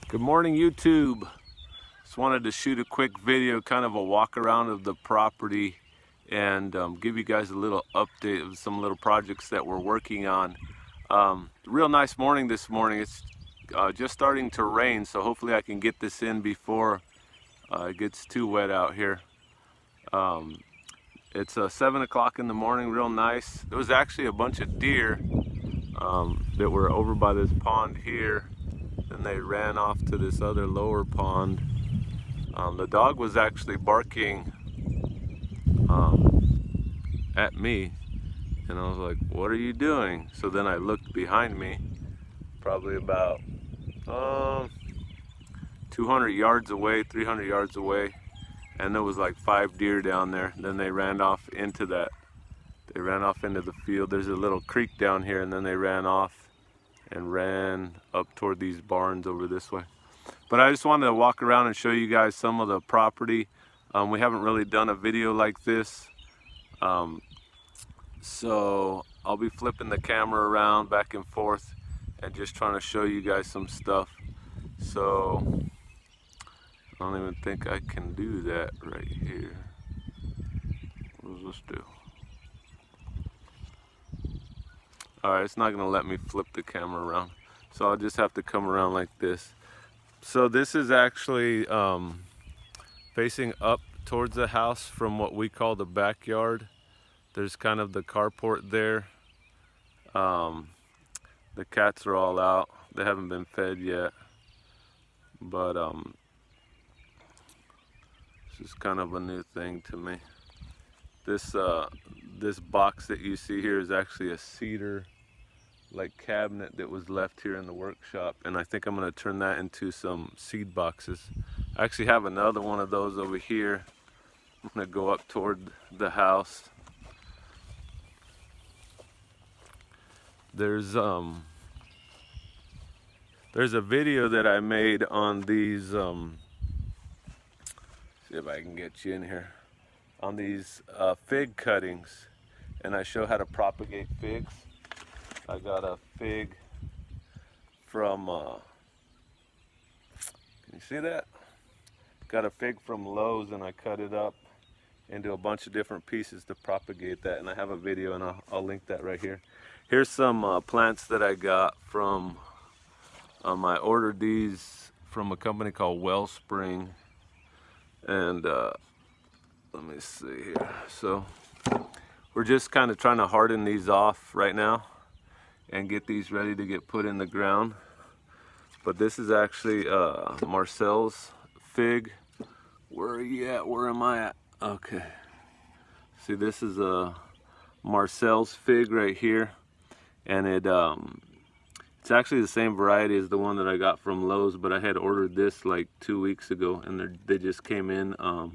Good morning, YouTube. Just wanted to shoot a quick video, kind of a walk around of the property, and give you guys a little update of some little projects that we're working on. Real nice morning this morning. It's just starting to rain, so hopefully I can get this in before it gets too wet out here. It's 7 o'clock in the morning, real nice. There was actually a bunch of deer that were over by this pond here. Then they ran off to this other lower pond. The dog was actually barking at me, and I was like, what are you doing? So then I looked behind me, probably about 200 yards away, 300 yards away, and there was like 5 deer down there. Then they ran off into that. They ran off into the field. There's a little creek down here, and then they ran off and ran up toward these barns over this way. But I just wanted to walk around and show you guys some of the property. We haven't really done a video like this, so I'll be flipping the camera around back and forth and just trying to show you guys some stuff. So I don't even think I can do that right here. What does this do? Alright, it's not gonna let me flip the camera around, so I'll just have to come around like this. So this is actually facing up towards the house from what we call the backyard. There's kind of the carport there. The cats are all out. They haven't been fed yet, but this is kind of a new thing to me. This box that you see here is actually a cedar cabinet that was left here in the workshop, and I think I'm going to turn that into some seed boxes. I actually have another one of those over here. I'm going to go up toward the house. There's a video that I made on these see if I can get you in here, on these fig cuttings, and I show how to propagate figs. I got a fig from, can you see that? Got a fig from Lowe's, and I cut it up into a bunch of different pieces to propagate that, and I have a video, and I'll link that right here. Here's some plants that I got from, I ordered these from a company called Wellspring, and let me see here. So we're just kind of trying to harden these off right now and get these ready to get put in the ground. But this is actually Marcel's fig. Where are you at? Where am I at? Okay. See, this is a Marcel's fig right here, and it's actually the same variety as the one that I got from Lowe's, but I had ordered this like 2 weeks ago, and they just came in a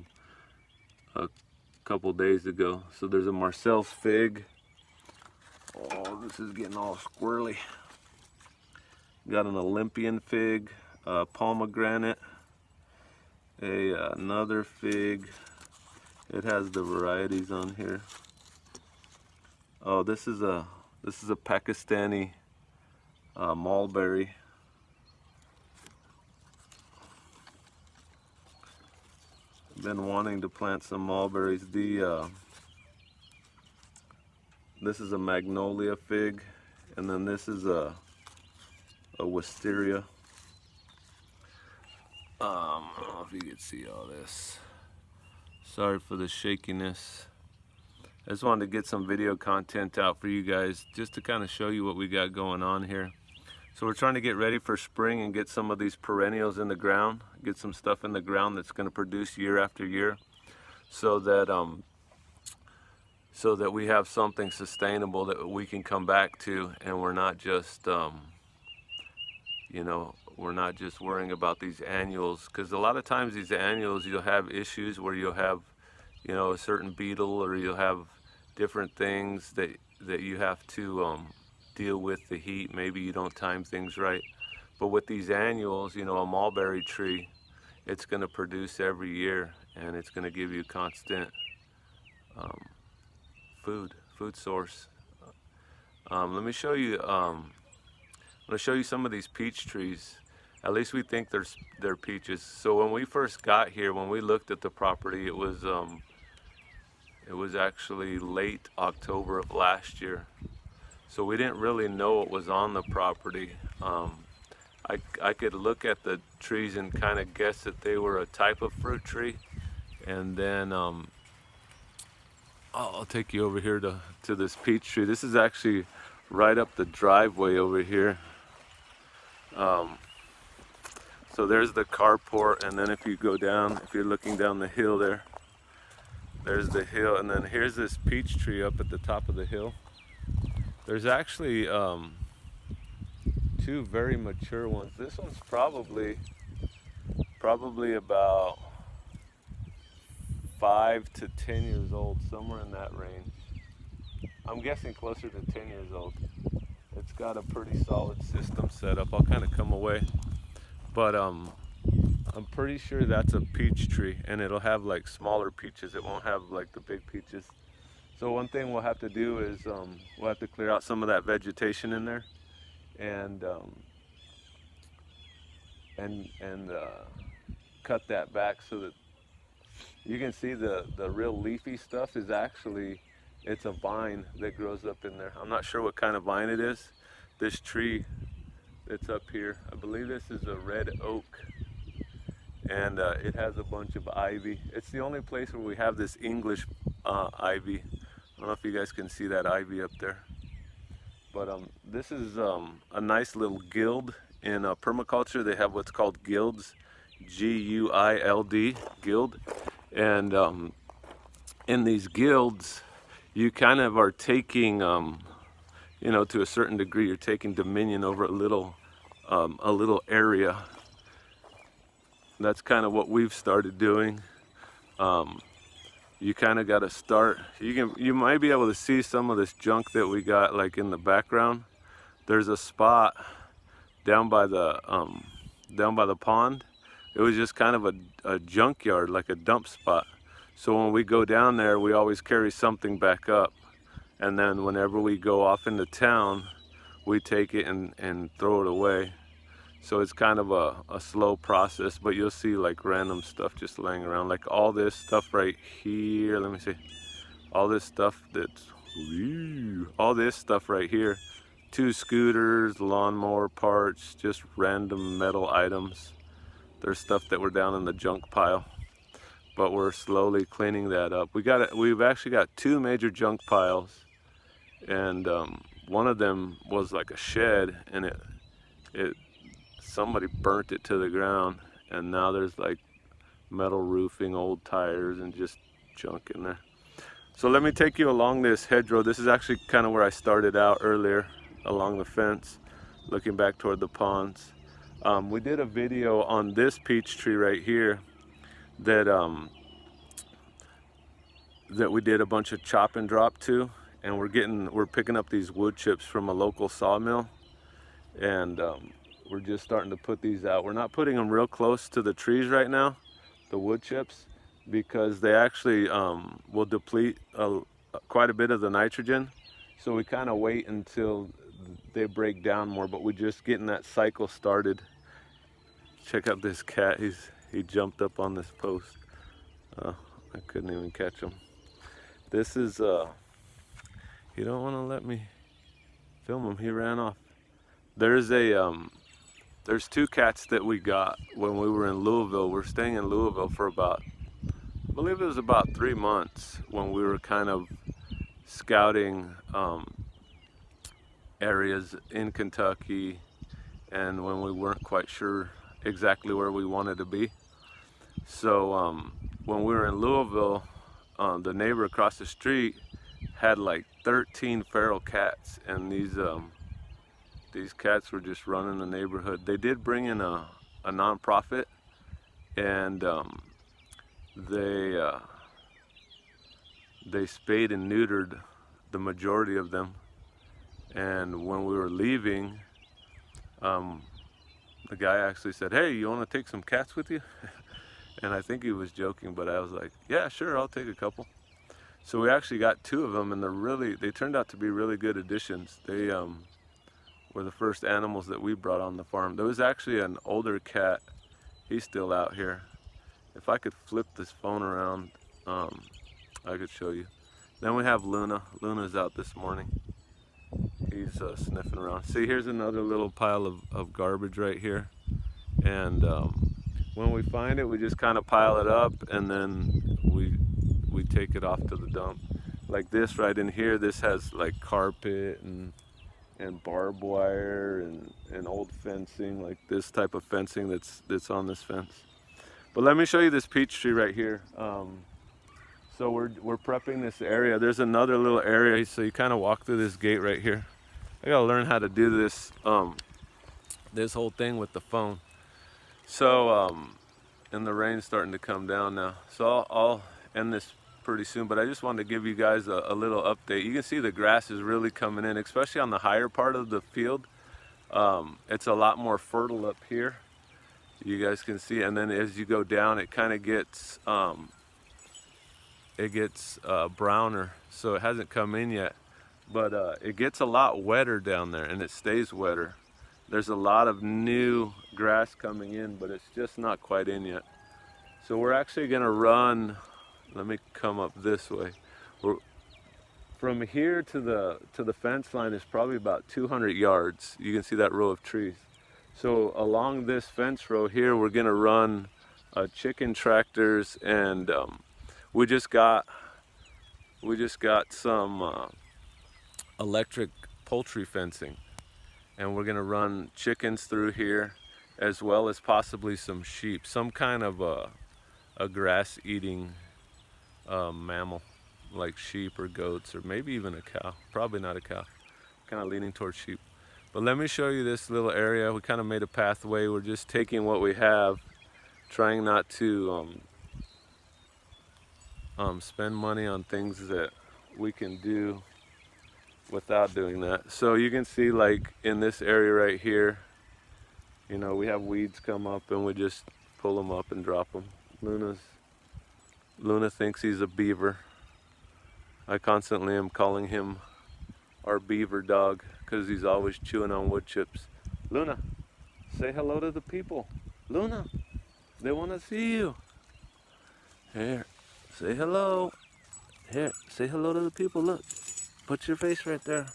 couple days ago. So there's a Marcel's fig. Oh, this is getting all squirrely. Got an Olympian fig, pomegranate, another fig. It has the varieties on here. Oh, this is a Pakistani mulberry. I've been wanting to plant some mulberries. This is a magnolia fig, and then this is a wisteria. I don't know if you can see all this. Sorry for the shakiness. I just wanted to get some video content out for you guys, just to kind of show you what we got going on here. So we're trying to get ready for spring and get some of these perennials in the ground, get some stuff in the ground that's going to produce year after year, so that we have something sustainable that we can come back to, and we're not just we're not just worrying about these annuals, because a lot of times these annuals, you'll have issues where you'll have a certain beetle, or you'll have different things that you have to deal with the heat. Maybe you don't time things right. But with these annuals, a mulberry tree, it's going to produce every year, and it's going to give you constant food source. Let me show you I'm going to show you some of these peach trees. At least we think they're peaches. So when we first got here, when we looked at the property, it was actually late October of last year. So we didn't really know what was on the property. I could look at the trees and kind of guess that they were a type of fruit tree. And then I'll take you over here to this peach tree. This is actually right up the driveway over here. So there's the carport, and then if you go down, if you're looking down the hill there, there's the hill, and then here's this peach tree up at the top of the hill. There's actually two very mature ones. This one's probably about 5 to 10 years old, somewhere in that range. I'm guessing closer to 10 years old. It's got a pretty solid system set up. I'll kind of come away, but I'm pretty sure that's a peach tree, and it'll have like smaller peaches. It won't have like the big peaches. So one thing we'll have to do is we'll have to clear out some of that vegetation in there, and cut that back so that you can see the real leafy stuff is actually, it's a vine that grows up in there. I'm not sure what kind of vine it is. This tree that's up here, I believe this is a red oak, and it has a bunch of ivy. It's the only place where we have this English ivy. I don't know if you guys can see that ivy up there, but this is a nice little guild. In permaculture, they have what's called guilds, G-U-I-L-D, guild. And in these guilds, you kind of are taking, you know, to a certain degree, you're taking dominion over a little area. That's kind of what we've started doing. You kind of got to start. You might be able to see some of this junk that we got, like in the background. There's a spot down by the pond. It was just kind of a junkyard, like a dump spot. So when we go down there, we always carry something back up. And then whenever we go off into town, we take it and throw it away. So it's kind of a slow process, but you'll see like random stuff just laying around. Like all this stuff right here, let me see. All this stuff all this stuff right here. 2 scooters, lawnmower parts, just random metal items. There's stuff that were down in the junk pile, but we're slowly cleaning that up. We've actually got 2 major junk piles, and one of them was like a shed, and somebody burnt it to the ground, and now there's like metal roofing, old tires, and just junk in there. So let me take you along this hedgerow. This is actually kind of where I started out earlier, along the fence, looking back toward the ponds. We did a video on this peach tree right here that we did a bunch of chop and drop to, and we're picking up these wood chips from a local sawmill, and we're just starting to put these out. We're not putting them real close to the trees right now, the wood chips, because they actually will deplete quite a bit of the nitrogen. So we kind of wait until they break down more, but we're just getting that cycle started. Check out this cat. He jumped up on this post. I couldn't even catch him. This is he don't want to let me film him. He ran off. There's 2 cats that we got when we were in Louisville. We're staying in Louisville for about, I believe it was about 3 months, when we were kind of scouting areas in Kentucky, and when we weren't quite sure exactly where we wanted to be. So when we were in Louisville, the neighbor across the street had like 13 feral cats, and these cats were just running the neighborhood. They did bring in a nonprofit, and they spayed and neutered the majority of them. And when we were leaving, the guy actually said, "Hey, you want to take some cats with you?" And I think he was joking, but I was like, "Yeah, sure, I'll take a couple." So we actually got 2 of them, and they turned out to be really good additions. were the first animals that we brought on the farm. There was actually an older cat. He's still out here. If I could flip this phone around, I could show you. Then we have Luna. Luna's out this morning. He's sniffing around. See, here's another little pile of garbage right here. And when we find it, we just kind of pile it up, and then we take it off to the dump. Like this right in here, this has like carpet and barbed wire and old fencing, like this type of fencing that's on this fence. But let me show you this peach tree right here. So we're prepping this area. There's another little area, so you kind of walk through this gate right here. I gotta learn how to do this this whole thing with the phone. So and the rain's starting to come down now, so I'll end this pretty soon, but I just wanted to give you guys a little update. You can see the grass is really coming in, especially on the higher part of the field. It's a lot more fertile up here, you guys can see, and then as you go down, it kind of gets browner, so it hasn't come in yet, but it gets a lot wetter down there, and it stays wetter. There's a lot of new grass coming in, but it's just not quite in yet. So we're actually gonna run, let me come up this way. From here to the fence line is probably about 200 yards. You can see that row of trees. So along this fence row here, we're gonna run chicken tractors, and we just got some electric poultry fencing, and we're gonna run chickens through here, as well as possibly some sheep, some kind of a grass-eating mammal, like sheep or goats, or maybe even a cow. Probably not a cow, kind of leaning towards sheep. But let me show you this little area. We kind of made a pathway. We're just taking what we have, trying not to spend money on things that we can do without doing that. So you can see, like in this area right here, you know, we have weeds come up and we just pull them up and drop them. Luna thinks he's a beaver. I constantly am calling him our beaver dog because he's always chewing on wood chips. Luna, say hello to the people. Luna, they want to see you. Here, say hello. Here, say hello to the people. Look, put your face right there.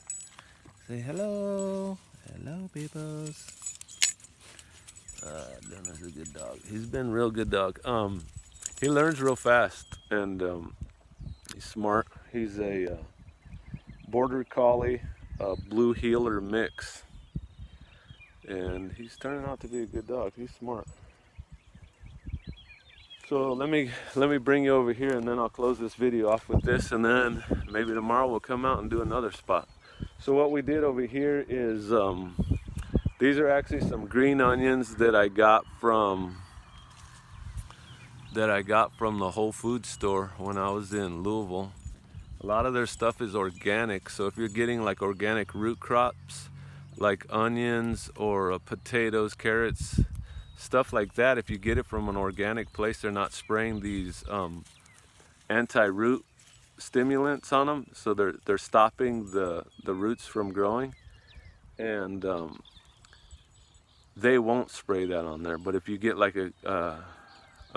Say hello. Hello, peoples. Luna's a good dog. He's been a real good dog. He learns real fast, and he's smart. He's a border collie, blue heeler mix, and he's turning out to be a good dog. He's smart. So let me bring you over here, and then I'll close this video off with this, and then maybe tomorrow we'll come out and do another spot. So what we did over here is these are actually some green onions that I got from the Whole Foods store when I was in Louisville. A lot of their stuff is organic, so if you're getting like organic root crops like onions or potatoes, carrots, stuff like that, if you get it from an organic place, they're not spraying these anti-root stimulants on them, so they're stopping the roots from growing, and they won't spray that on there. But if you get like a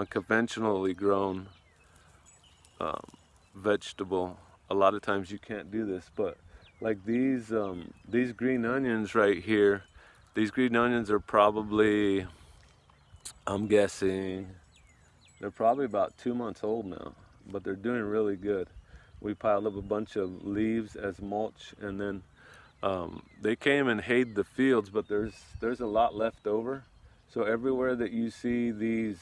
conventionally grown vegetable, a lot of times you can't do this. But like these green onions right here, these green onions are probably, I'm guessing, they're probably about 2 months old now, but they're doing really good. We piled up a bunch of leaves as mulch, and then they came and hayed the fields, but there's a lot left over. So everywhere that you see these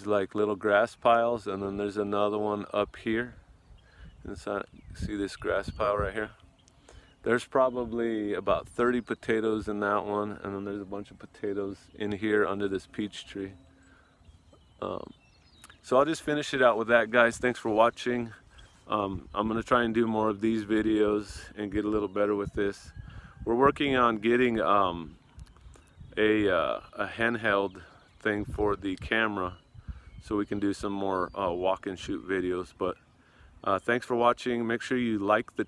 like little grass piles, and then there's another one up here inside, see this grass pile right here? There's probably about 30 potatoes in that one, and then there's a bunch of potatoes in here under this peach tree. So I'll just finish it out with that, guys. Thanks for watching. I'm gonna try and do more of these videos and get a little better with this. We're working on getting a handheld thing for the camera, so we can do some more walk and shoot videos. But thanks for watching. Make sure you like the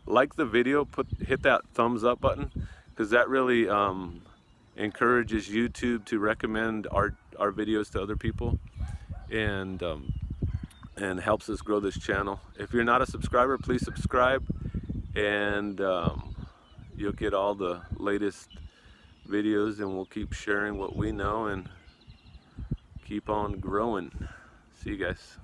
like the video, hit that thumbs up button, because that really encourages YouTube to recommend our videos to other people, and helps us grow this channel. If you're not a subscriber, please subscribe, and you'll get all the latest videos, and we'll keep sharing what we know and keep on growing. See you guys.